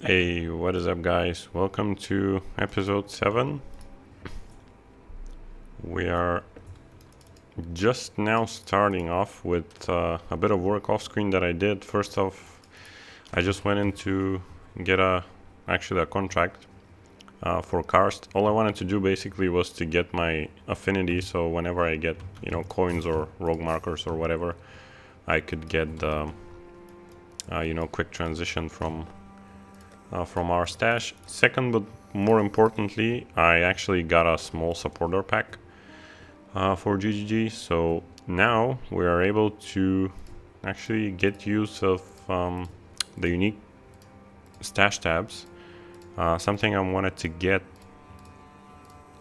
Hey, what is up, guys? Welcome to episode 7. We are just now starting off with a bit of work off screen that I did. First off, I just went in to get a contract for Karst. All I wanted to do basically was to get my affinity, so whenever I get coins or rogue markers or whatever, I could get the quick transition from our stash. Second, but more importantly, I actually got a small supporter pack for GGG, so now we are able to actually get use of the unique stash tabs, something I wanted to get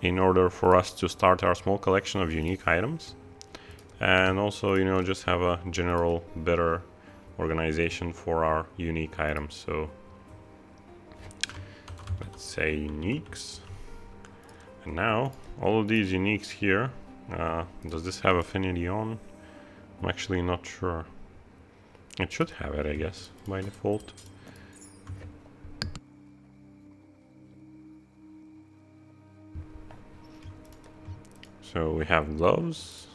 in order for us to start our small collection of unique items, and also just have a general better organization for our unique items. So let's say uniques, and now all of these uniques here, does this have affinity on? I'm actually not sure. It should have it, I guess, by default. So we have gloves.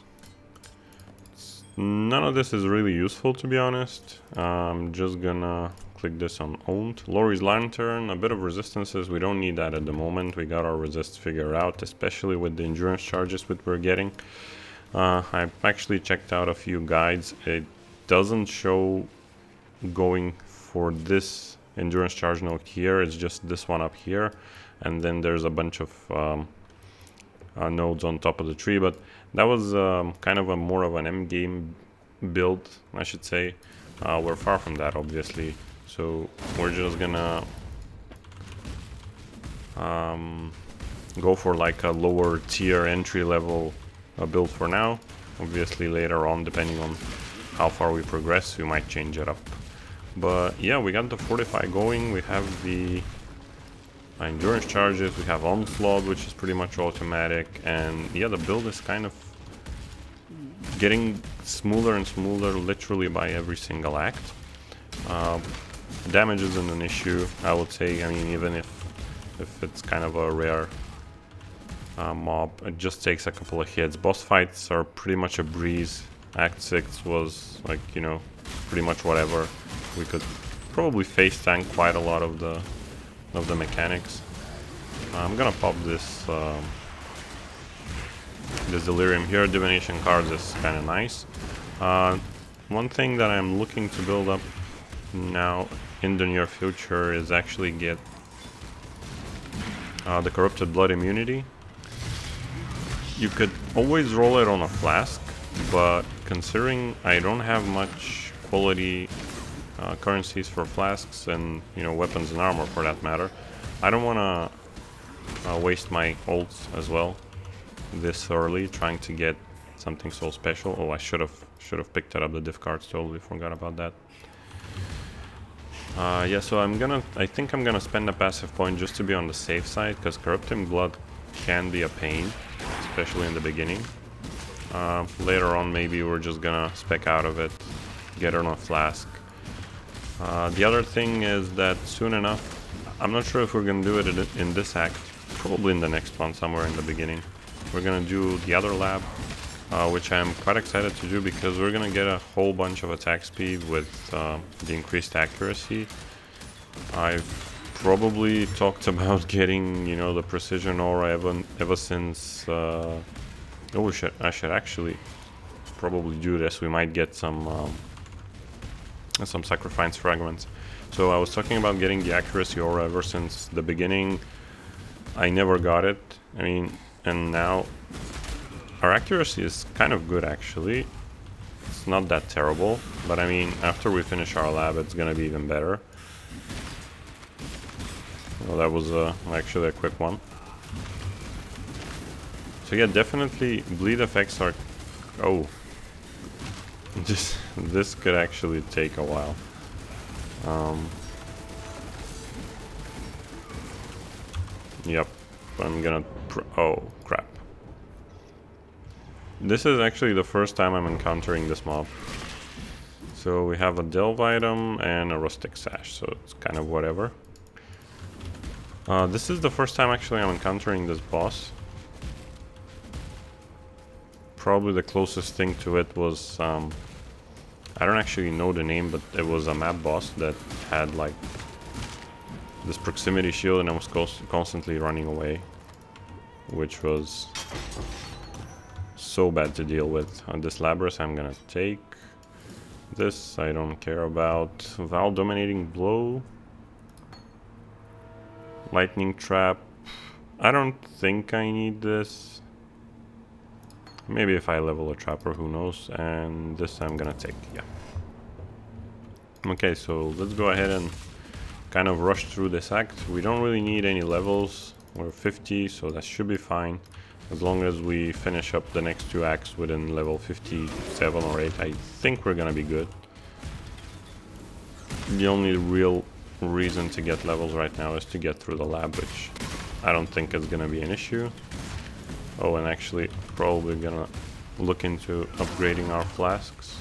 None of this is really useful, to be honest. I'm just gonna click this on owned. Lori's lantern, a bit of resistances. We don't need that at the moment. We got our resist figured out, especially with the endurance charges that we're getting. I've actually checked out a few guides. It doesn't show going for this endurance charge node here. It's just this one up here, and then there's a bunch of nodes on top of the tree. But that was kind of a more of an M game build, I should say. We're far from that, obviously, so we're just gonna go for like a lower tier entry level build for now. Obviously later on, depending on how far we progress, we might change it up. But yeah, we got the fortify going. We have the endurance charges, we have onslaught, which is pretty much automatic, and yeah, the build is kind of getting smoother and smoother literally by every single act. Damage isn't an issue, I would say. I mean, even if it's kind of a rare mob, it just takes a couple of hits. Boss fights are pretty much a breeze. Act 6 was like, pretty much whatever. We could probably face tank quite a lot of the mechanics. I'm gonna pop this this delirium here. Divination cards is kind of nice. One thing that I'm looking to build up now in the near future is actually get the corrupted blood immunity. You could always roll it on a flask, but considering I don't have much quality currencies for flasks and weapons and armor for that matter, I don't want to waste my ults as well this early trying to get something so special. Oh, I should have picked it up, the diff cards. Totally forgot about that. Yeah, so I think I'm gonna spend a passive point just to be on the safe side, because corrupting blood can be a pain, especially in the beginning. Later on, maybe we're just gonna spec out of it, get it on a flask. The other thing is that soon enough, I'm not sure if we're gonna do it in this act, probably in the next one, somewhere in the beginning. We're gonna do the other lab, which I'm quite excited to do, because we're gonna get a whole bunch of attack speed with the increased accuracy. I've probably talked about getting, the precision aura ever since. Oh, I should actually probably do this. We might get some sacrifice fragments. So I was talking about getting the accuracy aura ever since the beginning. I never got it. I mean, and now our accuracy is kind of good, actually. It's not that terrible, but I mean, after we finish our lab, it's gonna be even better. Well, that was actually a quick one. So yeah, definitely bleed effects are... Oh. This could actually take a while. Yep, I'm gonna... Oh, crap. This is actually the first time I'm encountering this mob. So we have a delve item and a rustic sash, so it's kind of whatever. This is the first time actually I'm encountering this boss. Probably the closest thing to it was, I don't actually know the name, but it was a map boss that had like this proximity shield and I was constantly running away, which was so bad to deal with. On this Labrys I'm gonna take this, I don't care about. Val Dominating Blow, Lightning Trap, I don't think I need this. Maybe if I level a Trapper, who knows. And this I'm gonna take, yeah. Okay, so let's go ahead and kind of rush through this act. We don't really need any levels. We're 50, so that should be fine. As long as we finish up the next two acts within level 57 or 8, I think we're gonna be good. The only real reason to get levels right now is to get through the lab, which I don't think is gonna be an issue. Oh, and actually probably gonna look into upgrading our flasks.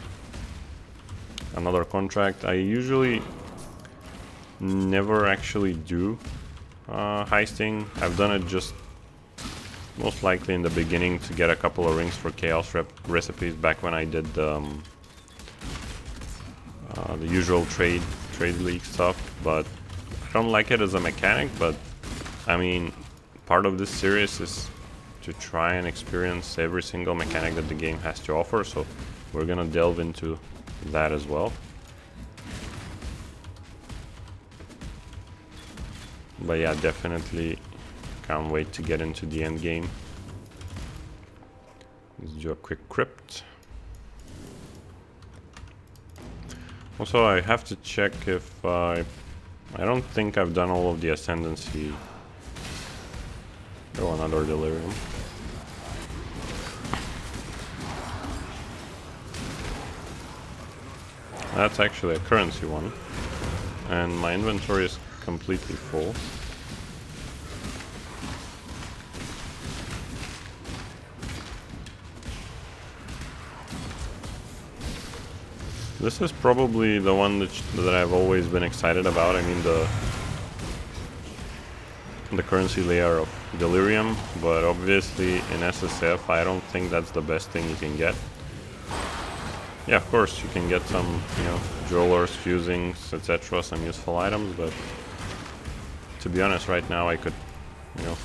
Another contract. I usually never actually do heisting. I've done it just most likely in the beginning to get a couple of rings for chaos recipes back when I did the usual trade league stuff, but I don't like it as a mechanic. But I mean, part of this series is to try and experience every single mechanic that the game has to offer, so we're gonna delve into that as well. But yeah, definitely can't wait to get into the end game. Let's do a quick crypt. Also, I have to check if I don't think I've done all of the Ascendancy. Oh, another Delirium. That's actually a currency one. And my inventory is completely full. This is probably the one that I've always been excited about. I mean, the currency layer of Delirium, but obviously in SSF I don't think that's the best thing you can get. Yeah, of course you can get some, you know, jewelers, fusings, etc., some useful items, but to be honest, right now I could, you know,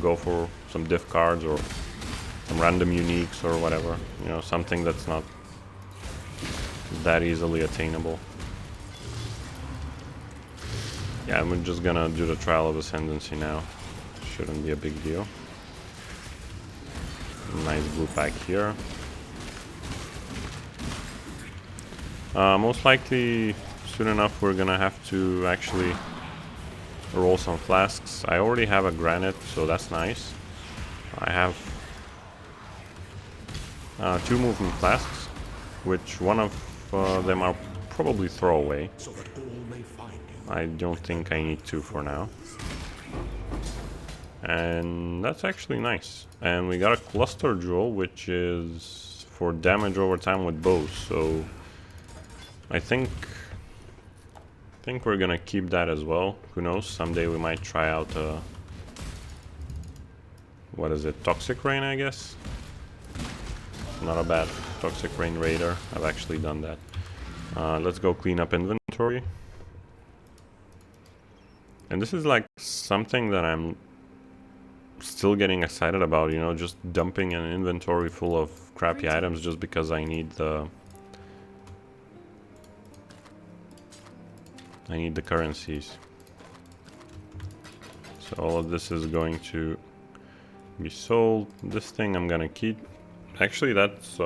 go for some diff cards or some random uniques or whatever, you know, something that's not that easily attainable. Yeah, I'm just gonna do the Trial of Ascendancy now. Shouldn't be a big deal. Nice blue pack here. Most likely, soon enough, we're gonna have to actually roll some flasks. I already have a granite, so that's nice. I have 2 movement flasks, which one of them I'll probably throw away. I don't think I need to for now. And that's actually nice. And we got a cluster jewel, which is for damage over time with bows, so I think we're gonna keep that as well. Who knows, someday we might try out what is it, Toxic Rain, I guess? Not a bad Toxic Rain Raider. I've actually done that. Let's go clean up inventory. And this is like something that I'm still getting excited about, you know, just dumping an inventory full of crappy items just because I need the currencies. So all of this is going to be sold. This thing I'm gonna keep. Actually, that's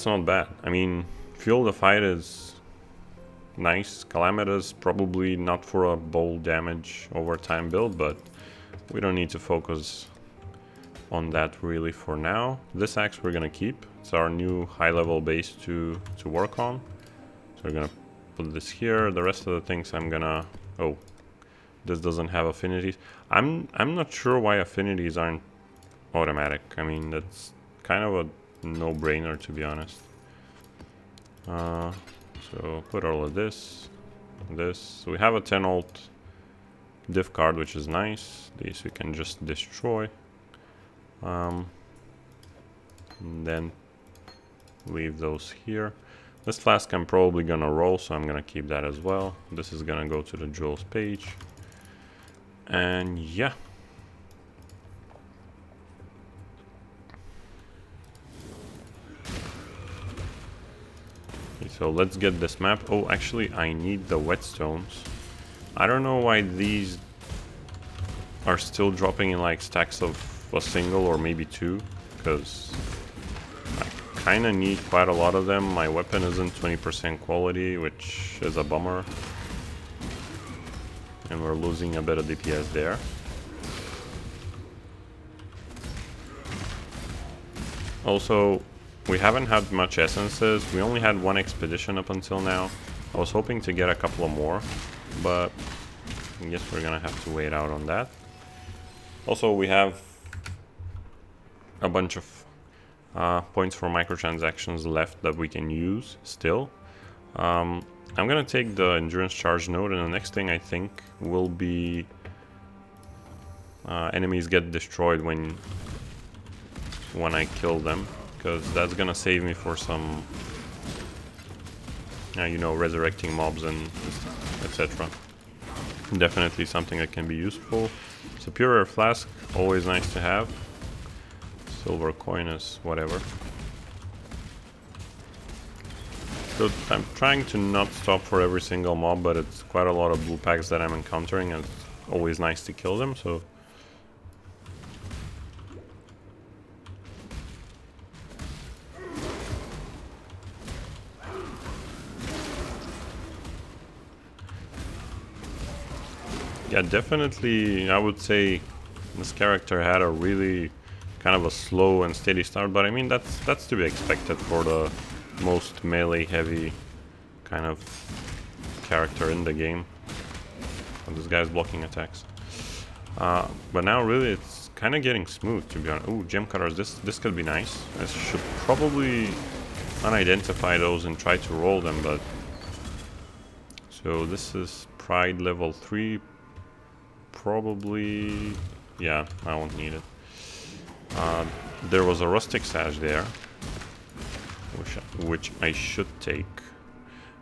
not bad. I mean, Fuel the Fight is nice. Calamitas probably not for a bold damage over time build, but we don't need to focus on that really for now. This axe we're gonna keep. It's our new high level base to work on. So we're gonna put this here. The rest of the things I'm gonna... Oh, this doesn't have affinities. I'm not sure why affinities aren't automatic. I mean, that's kind of a no-brainer, to be honest. So put all of this. this. We have a 10 ult diff card, which is nice. These we can just destroy. And then leave those here. This flask I'm probably gonna roll, so I'm gonna keep that as well. This is gonna go to the jewels page. And yeah. Okay, so let's get this map. Oh, actually, I need the whetstones. I don't know why these are still dropping in like stacks of a single or maybe two, because I kind of need quite a lot of them. My weapon isn't 20% quality, which is a bummer, and we're losing a bit of DPS there. Also, we haven't had much essences. We only had one expedition up until now. I was hoping to get a couple of more, but I guess we're gonna have to wait out on that. Also, we have a bunch of points for microtransactions left that we can use still. I'm gonna take the endurance charge node, and the next thing I think will be enemies get destroyed when I kill them, because that's gonna save me for some you know, resurrecting mobs and etc. Definitely something that can be useful. Superior flask, always nice to have. Silver coin is whatever. So I'm trying to not stop for every single mob, but it's quite a lot of blue packs that I'm encountering, and it's always nice to kill them, so... Yeah, definitely, I would say this character had a really kind of a slow and steady start, but I mean, that's to be expected for the most melee heavy kind of character in the game. Oh, this guy's blocking attacks. But now really it's kind of getting smooth, to be honest. Ooh, gem cutters, this could be nice. I should probably unidentify those and try to roll them, but... So this is pride level 3. Probably... yeah, I won't need it. There was a rustic sash there, which I should take.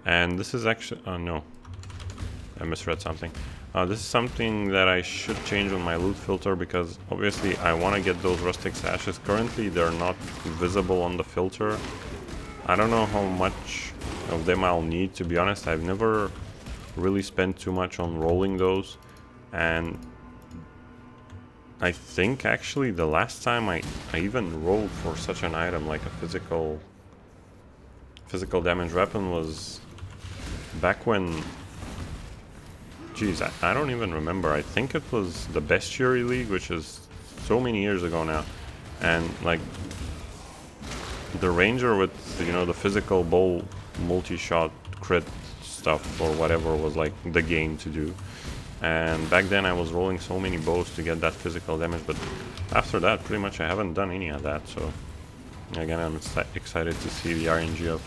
And this is actually... no. I misread something. This is something that I should change on my loot filter, because obviously I want to get those rustic sashes. Currently they're not visible on the filter. I don't know how much of them I'll need, to be honest. I've never really spent too much on rolling those. And I think actually the last time I even rolled for such an item, like a physical damage weapon, was back when... Geez, I don't even remember. I think it was the Bestiary League, which is so many years ago now. And like the Ranger with, you know, the physical bow multi-shot crit stuff or whatever was like the game to do. And back then I was rolling so many bows to get that physical damage, but after that pretty much I haven't done any of that. So again, I'm excited to see the RNG of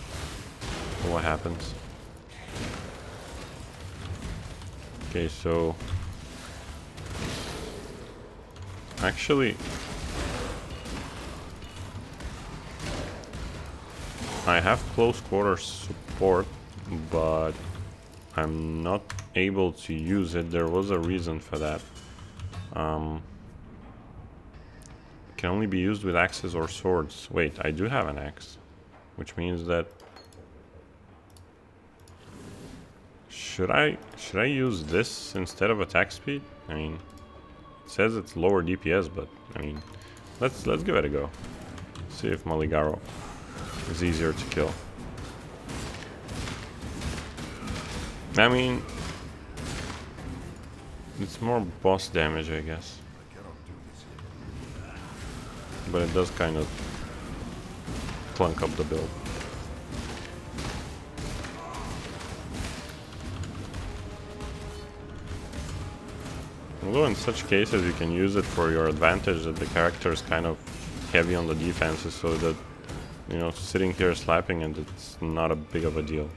what happens. Okay, so actually I have close quarters support, but I'm not able to use it. There was a reason for that. It can only be used with axes or swords. Wait, I do have an axe, which means that should I use this instead of attack speed? I mean, it says it's lower DPS, but I mean, let's give it a go. See if Maligaro is easier to kill. I mean, it's more boss damage, I guess. But it does kind of clunk up the build. Although in such cases you can use it for your advantage, that the character is kind of heavy on the defenses, so that, you know, sitting here slapping and it's not a big of a deal.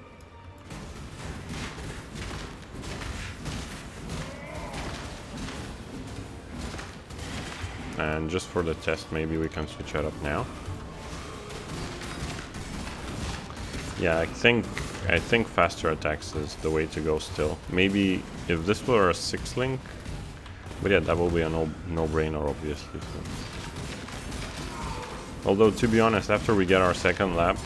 And just for the test, maybe we can switch it up now. Yeah, I think faster attacks is the way to go still. Maybe if this were a 6-link, but yeah, that will be a no-brainer, obviously. So. Although, to be honest, after we get our second lap,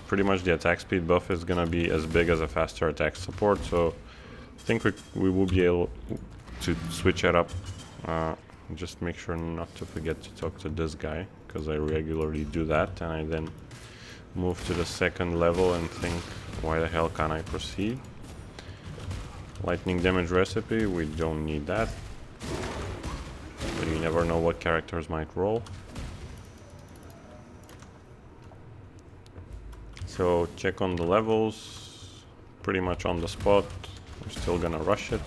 pretty much the attack speed buff is gonna be as big as a faster attack support, so I think we will be able to switch it up. Just make sure not to forget to talk to this guy, because I regularly do that, and I then move to the second level and think, why the hell can't I proceed? Lightning damage recipe, we don't need that. But you never know what characters might roll. So check on the levels, pretty much on the spot. We're still gonna rush it.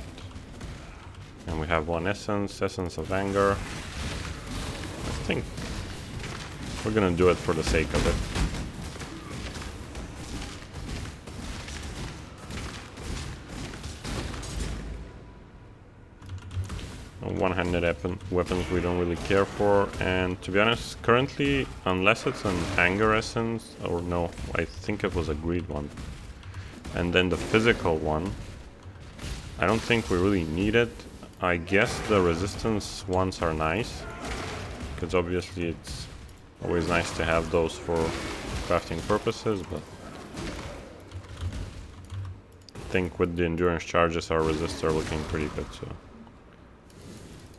And we have one essence of anger. I think we're gonna do it for the sake of it. One-handed weapons we don't really care for, and to be honest, currently, unless it's an anger essence, or no, I think it was a greed one, and then the physical one, I don't think we really need it. I guess the resistance ones are nice, because obviously it's always nice to have those for crafting purposes, but I think with the endurance charges our resists are looking pretty good, so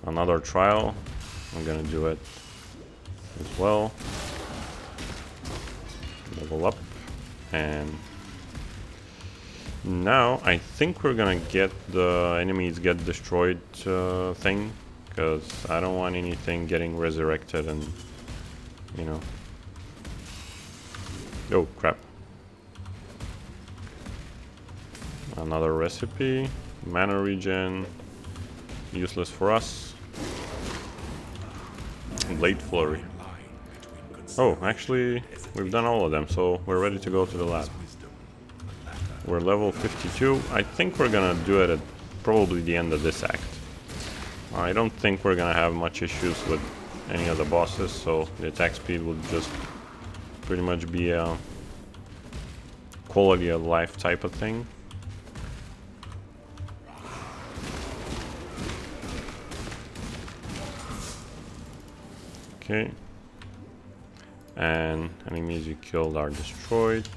another trial, I'm gonna do it as well. Level up, and now I think we're gonna get the enemies get destroyed thing, because I don't want anything getting resurrected and, you know. Oh crap. Another recipe, mana regen, useless for us. Blade Flurry. Oh, actually, we've done all of them, so we're ready to go to the lab. We're level 52. I think we're gonna do it at probably the end of this act. I don't think we're gonna have much issues with any of the bosses, so the attack speed will just pretty much be a quality of life type of thing. Okay, and enemies you killed are destroyed,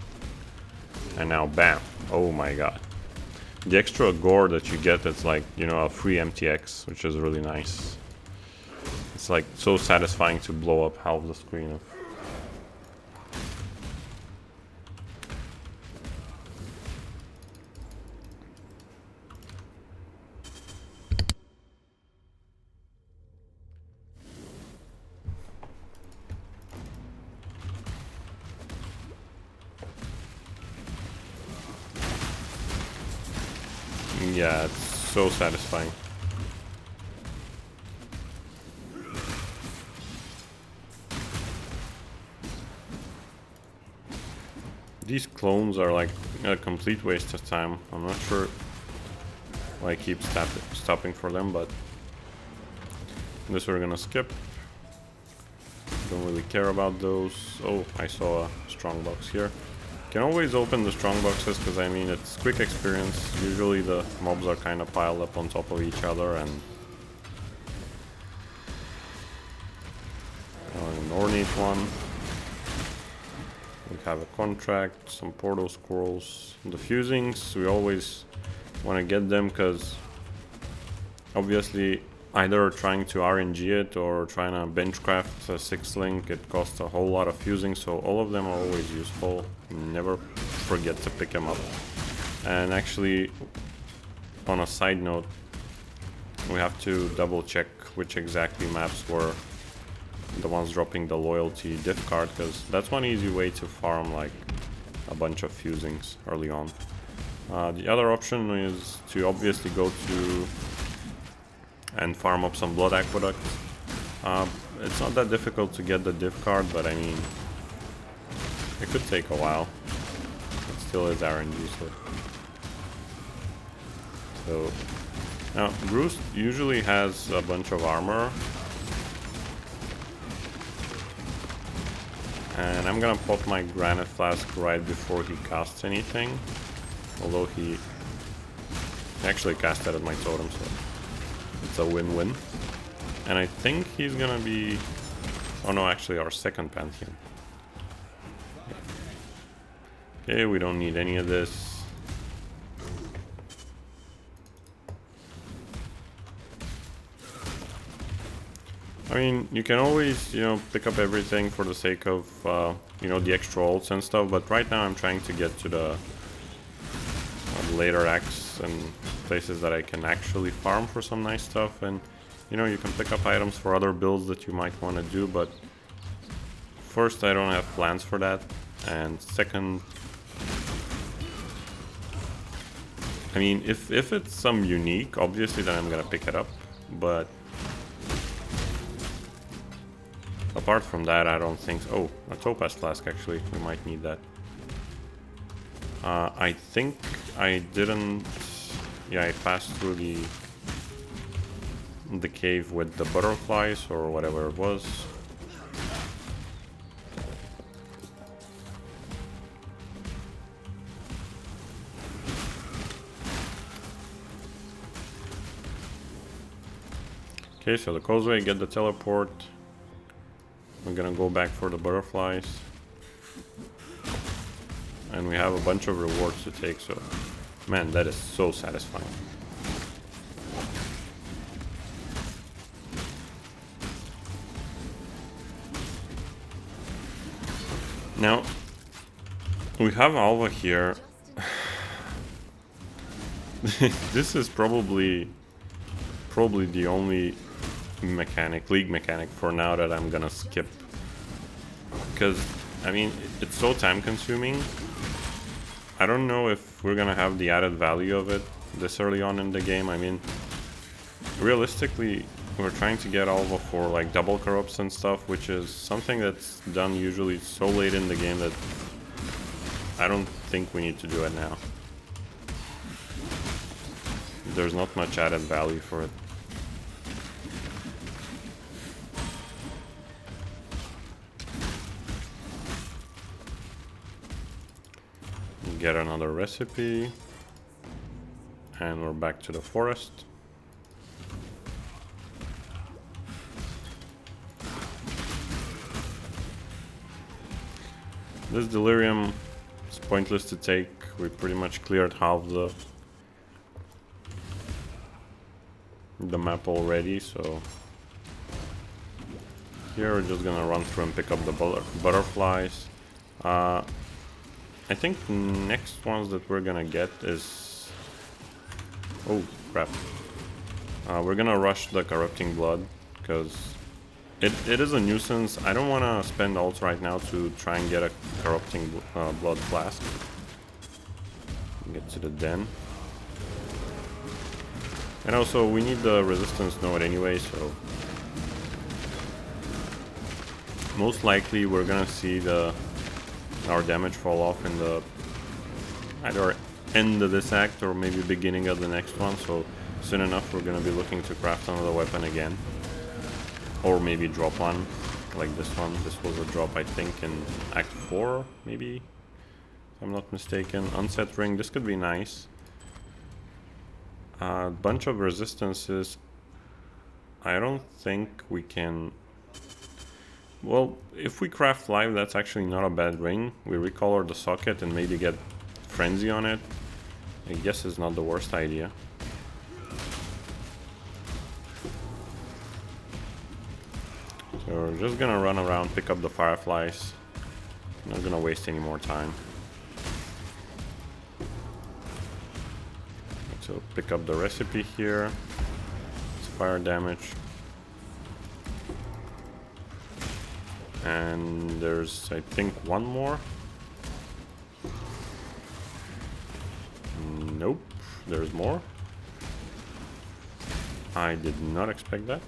and now bam, oh my god, the extra gore that you get, it's like, you know, a free MTX, which is really nice. It's like so satisfying to blow up half the screen of. Yeah, it's so satisfying. These clones are like a complete waste of time. I'm not sure why I keep stopping for them, but this we're gonna skip. Don't really care about those. Oh, I saw a strong box here. Can always open the strong boxes, because I mean it's quick experience. Usually the mobs are kind of piled up on top of each other, and an ornate one. We have a contract, some portal scrolls, the fusings. We always want to get them, because obviously either trying to RNG it or trying to benchcraft a 6-link, it costs a whole lot of fusing, so all of them are always useful. Never forget to pick them up. And actually, on a side note, we have to double check which exactly maps were the ones dropping the loyalty diff card, because that's one easy way to farm like a bunch of fusings early on. The other option is to obviously go to and farm up some blood aqueduct. It's not that difficult to get the diff card, but I mean, it could take a while. It still is RNG, so now Bruce usually has a bunch of armor, And I'm gonna pop my granite flask right before he casts anything. Although he actually cast that at my totem, so it's a win-win. And I think he's gonna be... Oh no, actually our second Pantheon. Okay, we don't need any of this. I mean, you can always, you know, pick up everything for the sake of, you know, the extra ults and stuff, but right now I'm trying to get to the later acts and places that I can actually farm for some nice stuff. And, you know, you can pick up items for other builds that you might want to do, but first, I don't have plans for that, and second, I mean, if it's some unique, obviously then I'm gonna pick it up, but apart from that, I don't think so. Oh, a topaz flask, actually. We might need that. I think I didn't... Yeah, I passed through the cave with the butterflies or whatever it was. Okay, so the causeway, get the teleport. We're gonna go back for the butterflies. And we have a bunch of rewards to take, so... Man, that is so satisfying. Now, we have Alva here. This is probably the only league mechanic for now that I'm gonna skip. Because, I mean, it's so time consuming. I don't know if we're gonna have the added value of it this early on in the game. I mean, realistically, we're trying to get Alva for like double corrupts and stuff, which is something that's done usually so late in the game that I don't think we need to do it now. There's not much added value for it. Get another recipe, and we're back to the forest. This delirium is pointless to take. We pretty much cleared half the map already, so here we're just gonna run through and pick up the butterflies. I think next ones that we're gonna get is... Oh, crap. We're gonna rush the corrupting blood, because it is a nuisance. I don't want to spend ults right now to try and get a corrupting blood flask. Get to the den. And also, we need the resistance node anyway, so... Most likely, we're gonna see our damage fall off in the either end of this act or maybe beginning of the next one, so soon enough we're gonna be looking to craft another weapon again, or maybe drop one like this one. This was a drop, I think, in Act 4, maybe, if I'm not mistaken. Unset ring, this could be nice. A bunch of resistances. I don't think we can... Well, if we craft live, that's actually not a bad ring. We recolor the socket and maybe get frenzy on it. I guess it's not the worst idea. So we're just gonna run around, pick up the fireflies. Not gonna waste any more time. So pick up the recipe here. It's fire damage. And there's, I think, one more. Nope, there's more. I did not expect that.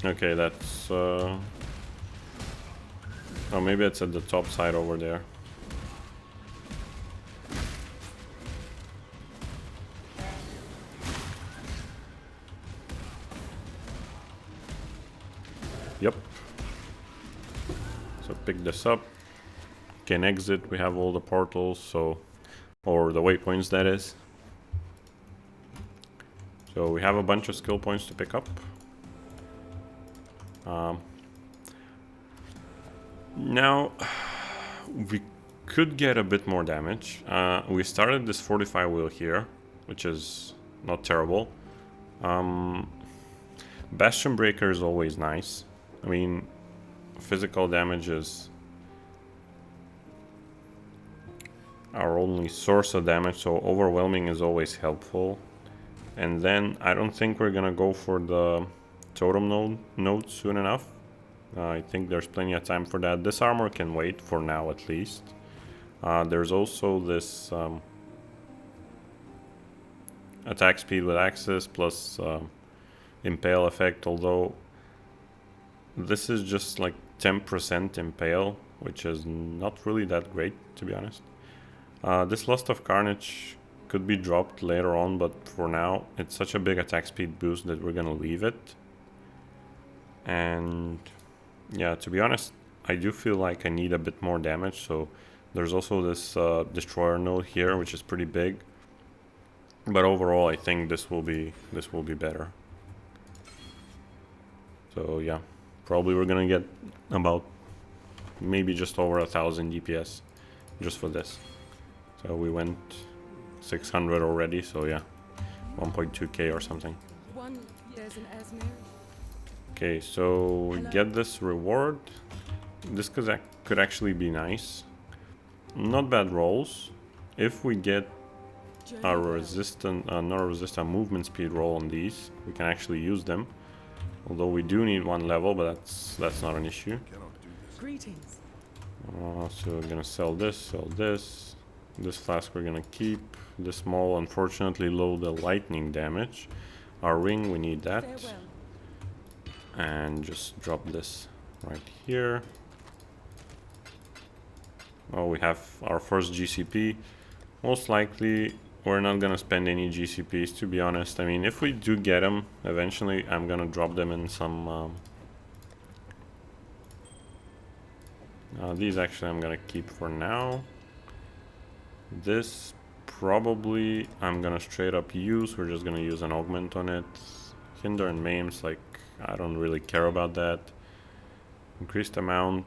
Okay, that's Oh, maybe it's at the top side over there. Yep. So pick this up. Can exit. We have all the portals, so, or the waypoints, that is. So we have a bunch of skill points to pick up. Now we could get a bit more damage. We started this 45 wheel here, which is not terrible. Bastion Breaker is always nice. I mean, physical damage is our only source of damage, so overwhelming is always helpful. And then I don't think we're gonna go for the totem node soon enough. I think there's plenty of time for that. This armor can wait for now at least. There's also this attack speed with access plus impale effect, although this is just like 10% impale, which is not really that great, to be honest. This Lust of Carnage could be dropped later on, but for now it's such a big attack speed boost that we're gonna leave it. And yeah, to be honest, I do feel like I need a bit more damage, so there's also this destroyer node here, which is pretty big. But overall, I think this will be better. So yeah, probably we're gonna get about maybe just over 1000 DPS just for this. So we went 600 already, so yeah, 1.2k or something. Okay, so we get this reward. This could actually be nice. Not bad rolls. If we get a resistant, not a resistant, movement speed roll on these, we can actually use them. Although we do need 1 level, but that's not an issue. Greetings. So we're gonna sell this. This flask we're gonna keep. This small, unfortunately, low the lightning damage. Our ring, we need that. Farewell. And just drop this right here. Oh, we have our first GCP. Most likely we're not gonna spend any GCPs, to be honest. I mean, if we do get them eventually, I'm gonna drop them in some these actually I'm gonna keep for now. This probably I'm gonna straight up use. We're just gonna use an augment on it. Hinder and maims, like, I don't really care about that. Increased amount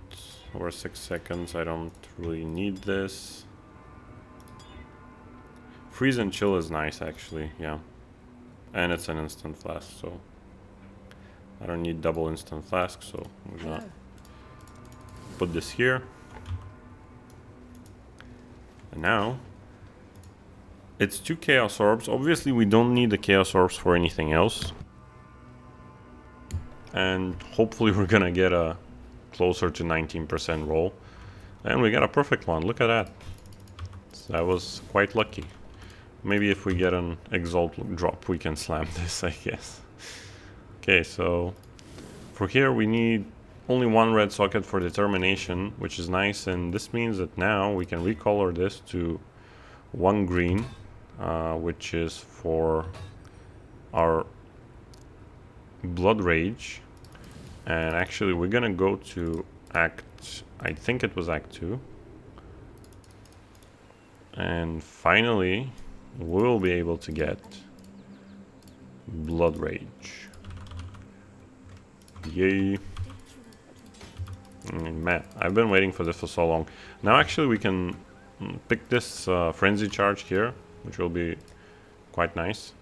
over 6 seconds. I don't really need this. Freeze and chill is nice, actually, yeah. And it's an instant flask, so I don't need double instant flask, so we're gonna put this here. And now it's 2 chaos orbs. Obviously we don't need the chaos orbs for anything else. And hopefully we're gonna get a closer to 19% roll. And we got a perfect one, look at that. So that was quite lucky. Maybe if we get an Exalt drop, we can slam this, I guess. Okay, so for here we need only 1 red socket for determination, which is nice, and this means that now we can recolor this to 1 green, which is for our Blood Rage. And actually we're gonna go to Act, I think it was Act 2. And finally we'll be able to get Blood Rage. Yay. Man, I've been waiting for this for so long. Now actually we can pick this Frenzy Charge here, which will be quite nice.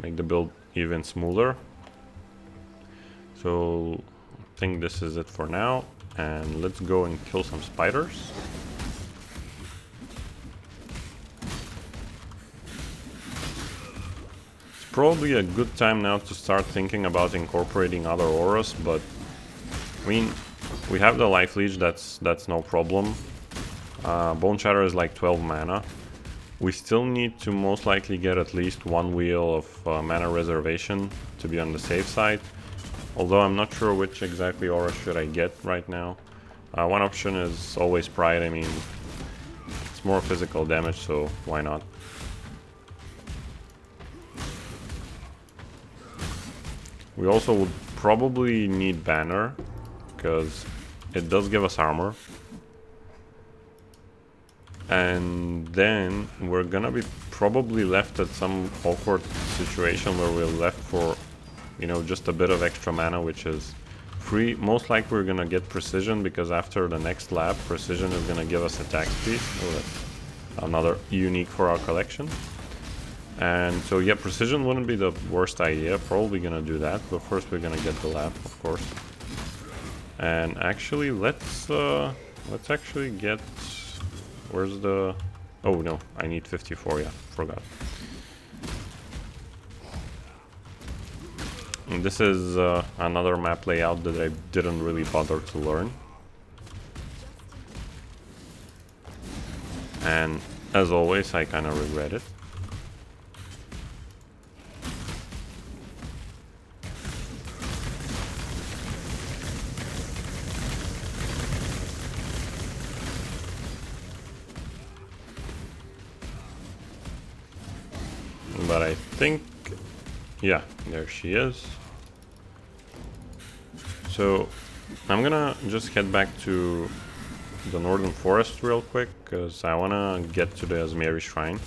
Make the build even smoother. So I think this is it for now, and let's go and kill some spiders. It's probably a good time now to start thinking about incorporating other auras, but I mean, we have the Life Leech, that's no problem. Bone Shatter is like 12 mana. We still need to most likely get at least 1 wheel of mana reservation to be on the safe side. Although I'm not sure which exactly aura should I get right now. One option is always Pride. I mean, it's more physical damage, so why not? We also would probably need Banner, because it does give us armor. And then we're gonna be probably left at some awkward situation where we're left for, you know, just a bit of extra mana, which is free. Most likely we're gonna get Precision, because after the next lap, Precision is gonna give us attack speed. Oh, that's another unique for our collection. And so yeah, Precision wouldn't be the worst idea. Probably gonna do that, but first we're gonna get the lap, of course. And actually, let's actually get. Where's the? Oh no, I need 54. Yeah, forgot. And this is another map layout that I didn't really bother to learn. And as always, I kind of regret it. But I think, yeah, there she is. So I'm gonna just head back to the Northern Forest real quick, because I wanna get to the Asmeri Shrine.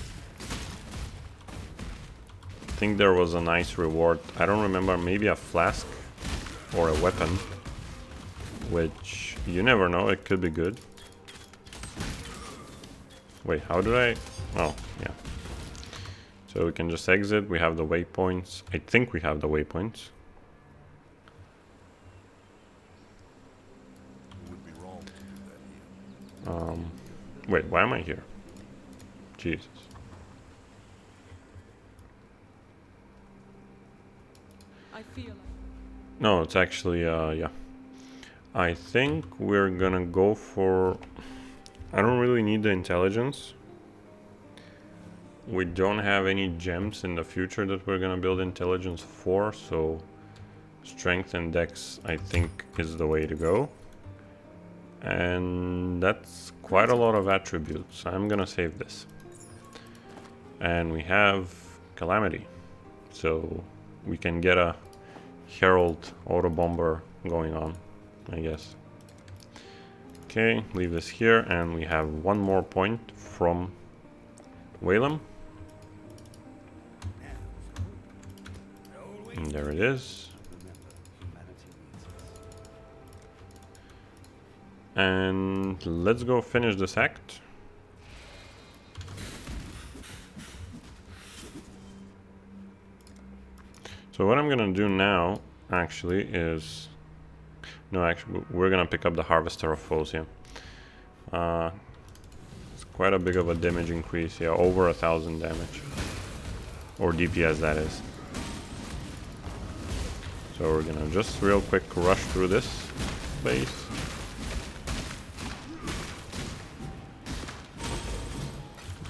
I think there was a nice reward. I don't remember, maybe a flask or a weapon, which you never know, it could be good. Wait, how did I? Oh, yeah. So we can just exit. We have the waypoints. I think we have the waypoints. Wait, why am I here? Jesus. I feel. No, it's actually, yeah. I think we're gonna go for... I don't really need the intelligence. We don't have any gems in the future that we're gonna build intelligence for, so strength and dex I think is the way to go. And that's quite a lot of attributes. I'm gonna save this. And we have Calamity, so we can get a Herald auto bomber going on, I guess. Okay, leave this here, and we have one more point from Whalem. And there it is. And let's go finish this act. So what I'm gonna do now, actually, is... No, actually, we're gonna pick up the Harvester of Foes here. It's quite a big of a damage increase, yeah, over 1,000 damage. Or DPS, that is. So we're gonna just real quick rush through this base.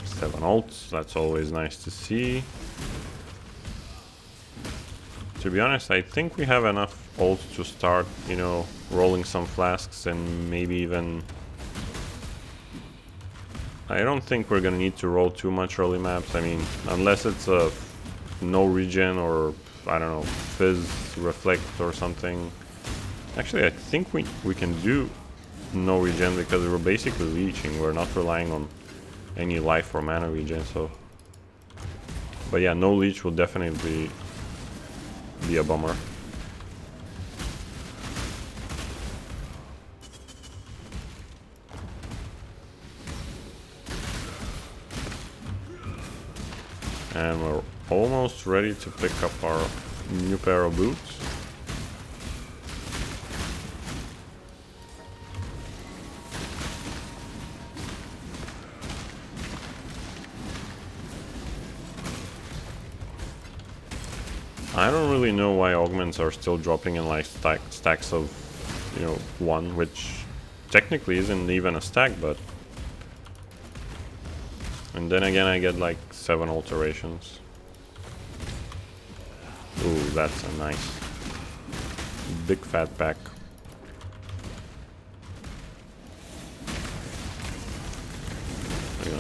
Seven ults, that's always nice to see. To be honest, I think we have enough ults to start, you know, rolling some flasks and maybe even... I don't think we're gonna need to roll too much early maps. I mean, unless it's a no regen or, I don't know, Fizz, Reflect or something. Actually, I think we can do no regen because we're basically leeching. We're not relying on any life or mana regen, so... But yeah, no leech will definitely be a bummer. And we're almost ready to pick up our new pair of boots. I don't really know why augments are still dropping in like stacks of, you know, one, which technically isn't even a stack, but... And then again I get like 7 alterations. Ooh, that's a nice big fat pack.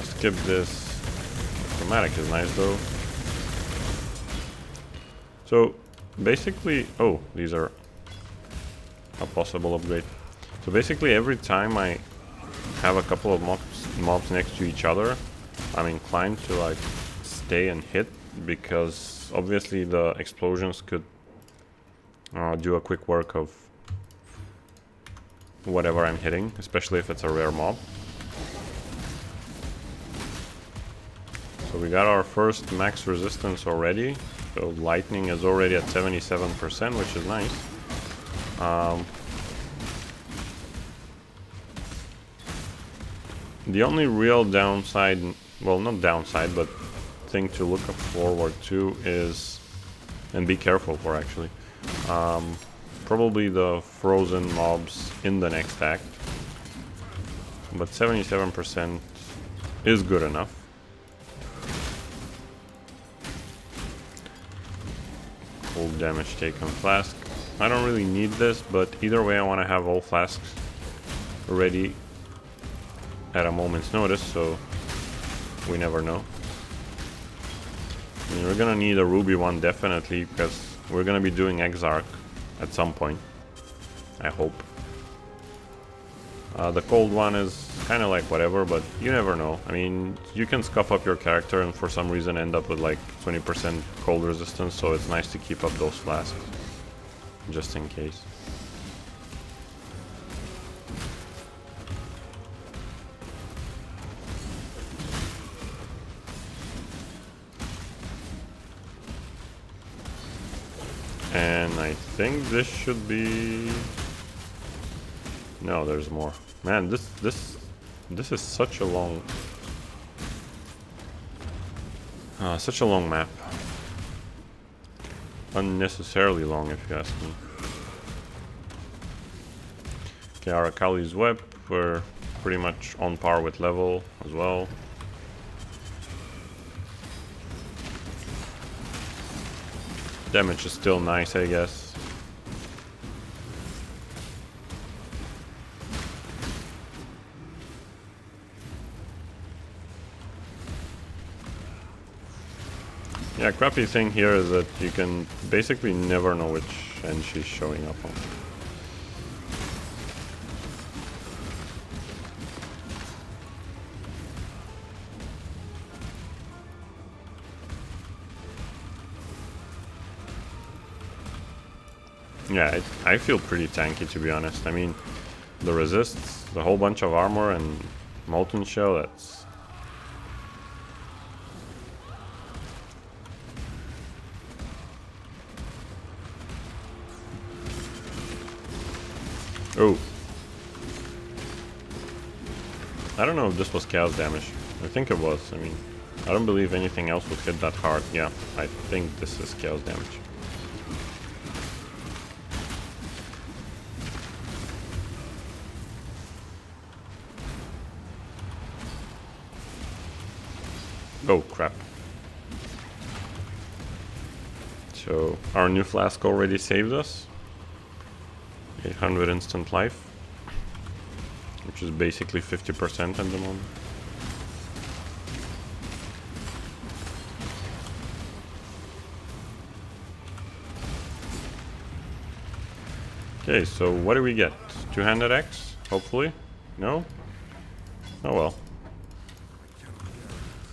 gonna skip this. Chromatic is nice though. So basically, oh, these are a possible upgrade. So basically every time I have a couple of mobs next to each other, I'm inclined to like stay and hit, because obviously the explosions could do a quick work of whatever I'm hitting, especially if it's a rare mob. So we got our first max resistance already. So lightning is already at 77%, which is nice. The only real downside, well, not downside, but thing to look forward to is, and be careful for actually, probably the frozen mobs in the next act. But 77% is good enough. Full damage taken flask. I don't really need this, but either way I want to have all flasks ready at a moment's notice, so we never know. I mean, we're gonna need a ruby one definitely, because we're gonna be doing Exile at some point, I hope. The cold one is kind of like whatever, but you never know. I mean, you can scuff up your character and for some reason end up with like 20% cold resistance, so it's nice to keep up those flasks, just in case. And I think this should be... No, there's more. Man, this is such a long map. Unnecessarily long, if you ask me. Okay, our Akali's Web, we're pretty much on par with level as well. Damage is still nice, I guess. Yeah, crappy thing here is that you can basically never know which end she's showing up on. Yeah, I feel pretty tanky, to be honest. I mean, the resists, the whole bunch of armor and molten shell, that's... Oh. I don't know if this was chaos damage. I think it was. I mean, I don't believe anything else would hit that hard. Yeah, I think this is chaos damage. Oh, crap. So, our new flask already saved us. 800 instant life, which is basically 50% at the moment. Okay, so what do we get? Two-handed axe, hopefully? No? Oh well.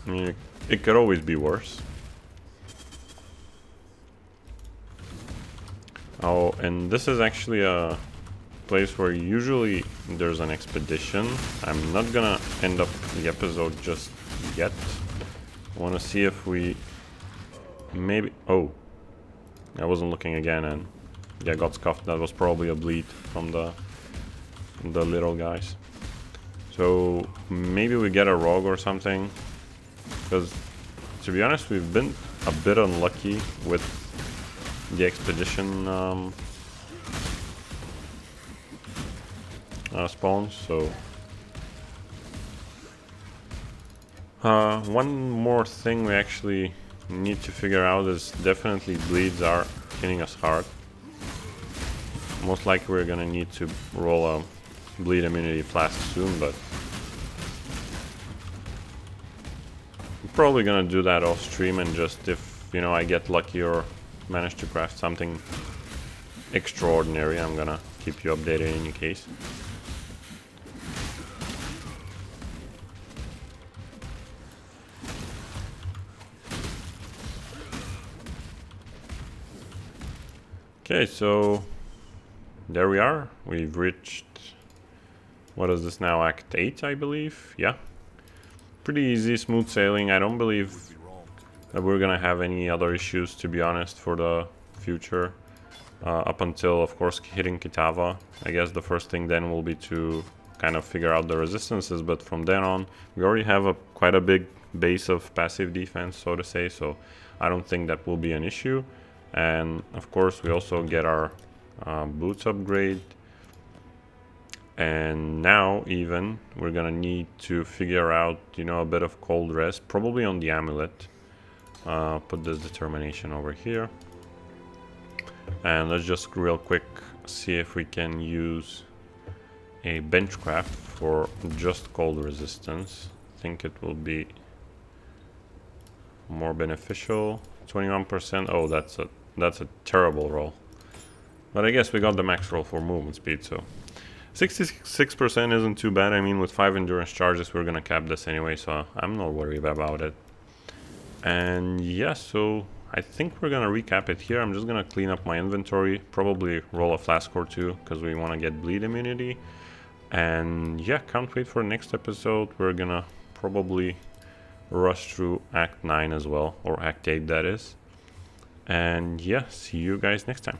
I mean, it could always be worse. Oh, and this is actually a place where usually there's an expedition. I'm not gonna end up the episode just yet. I want to see if we maybe... Oh, I wasn't looking again, and yeah, got scuffed. That was probably a bleed from the little guys. So maybe we get a rogue or something, because to be honest, we've been a bit unlucky with the expedition spawns. So one more thing we actually need to figure out is definitely bleeds are hitting us hard. Most likely we're gonna need to roll a bleed immunity flask soon, but probably gonna do that off stream, and just if, you know, I get lucky or manage to craft something extraordinary, I'm gonna keep you updated in any case. Okay, so there we are. We've reached, what is this now, Act 8, I believe? Yeah. Pretty easy, smooth sailing. I don't believe that we're gonna have any other issues, to be honest, for the future. Up until, of course, hitting Kitava. I guess the first thing then will be to kind of figure out the resistances, but from then on, we already have quite a big base of passive defense, so to say, so I don't think that will be an issue. And of course, we also get our boots upgrade. And now even we're gonna need to figure out, you know, a bit of cold rest, probably on the amulet. Put this determination over here. And let's just real quick see if we can use a benchcraft for just cold resistance. I think it will be more beneficial. 21%. Oh, that's a terrible roll. But I guess we got the max roll for movement speed, so 66% isn't too bad. I mean, with 5 endurance charges, we're gonna cap this anyway, so I'm not worried about it. And yeah, so I think we're gonna recap it here. I'm just gonna clean up my inventory, probably roll a flask or two, because we want to get bleed immunity. And yeah, can't wait for the next episode. We're gonna probably rush through Act 9 as well, or Act 8 that is. And yeah, see you guys next time.